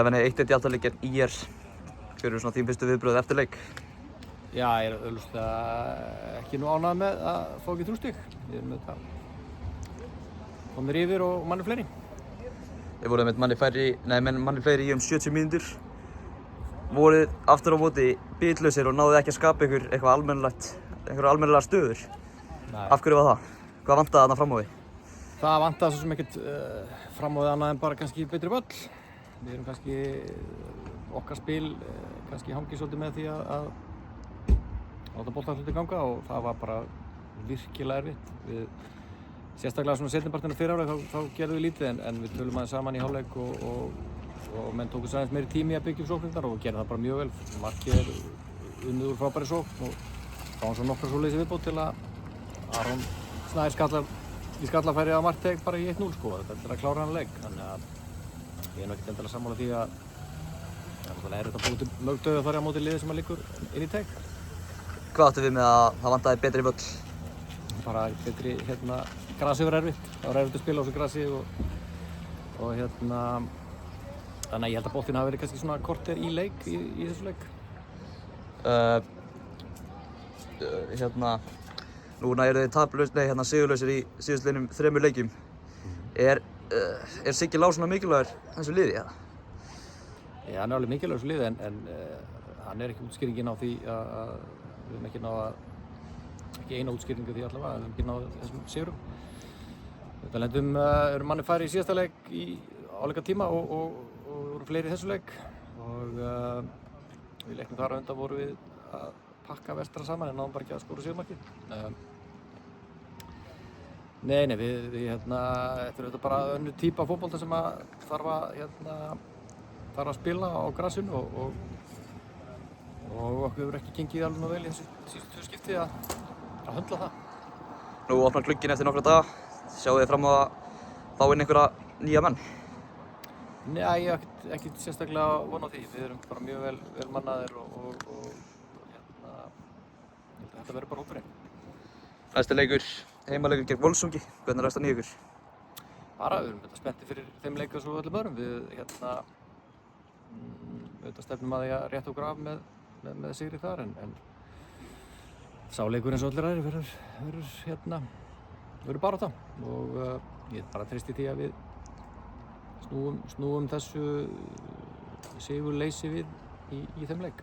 Venni 1-1 í alltaf gegn ÍR. Hver eru svona þín fyrstu viðbrögð eftir leik? Já, ég auðvitað ekki nú ánægður með að fá ekki 3 stig. Við erum auðvitað komnir yfir og manni fleiri. Þið voruð með manni fleiri í 70 mínútur. Voruð aftur á móti bitlausir og náðuð ekki að skapa einhverjar almennilegar stöður. Nei. Af hverju var það? Hvað vantaði þarna fram á því? Það vantaði svo sem ekkert fram á því annað en bara kannski betri völl. Við erum kannski, okkar spil kannski hangið svolítið með því að láta boltann svolítið ganga og það var bara virkilega erfitt. Sérstaklega svona seinnipartinn á fyrri hálfleik þá gerðum við lítið en við tölum aðeins saman í hálfleik og menn tóku sér aðeins meiri tími að byggja upp sóknirnar og gerðum það bara mjög vel. Markið unnið úr frábæri sókn og fáum svo nokkra svoleiðis viðbót til að Aron Snær skallar í skallafæri á Marteig bara í 1-0 sko. Þetta að klára hann leik. Þannig að ég er nú ekkert endilega sammála því að það er þetta búið til mörg dauðafæri á móti liði sem að liggur inn í teig. Hvað áttu við með að það vantaði betri völl? Bara betri grasið var erfitt. Það var erfitt að spila á þessu grasi og þannig að ég held að boltinn hafi verið kannski svona korter í leik í þessu leik. Núna eru þið sigurlausir í síðastliðnum 3 leikjum. Er Siggi Lár svona mikilvægur þessu liði, eða? Já, hann er alveg mikilvægur þessu liði en hann er ekki útskýringin á því að við höfum ekki eina útskýringu því allavega, við höfum ekki náð þessum sigrum. Þetta erum manni færi í síðasta leik í áleika tíma og voru fleiri í þessu leik og við leiknum þar á undan vorum við að pakka Vestra saman en náðum bara ekki að skora sigurmarkið. Nei, þetta er auðvitað bara önnur típa af fótbolta sem að þarf að spila á grasinu og okkur hefur ekki gengið alveg vel í þessu síðustu 2 skipti að höndla það. Nú opnar glugginn eftir nokkra daga. Sjáu þið fram á að fá inn einhverja nýja menn? Nei, ég hef ekkert sérstaklega von á því. Við erum bara mjög vel mannaðir og þetta verður bara hópurinn. Næsti leikur, heimaleikur gegn Völsungi. Hvernig er næsta nýja ykkur? Bara, við erum spenntir fyrir þeim leik og svo öllum öðrum. Við auðvitað stefnum að því að rétta okkur af með sigri þar en sá leikur eins og allir aðrir verður barátta og ég bara treysti því að við snúum þessu sigurleysi við í þeim leik.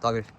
Takk fyrir.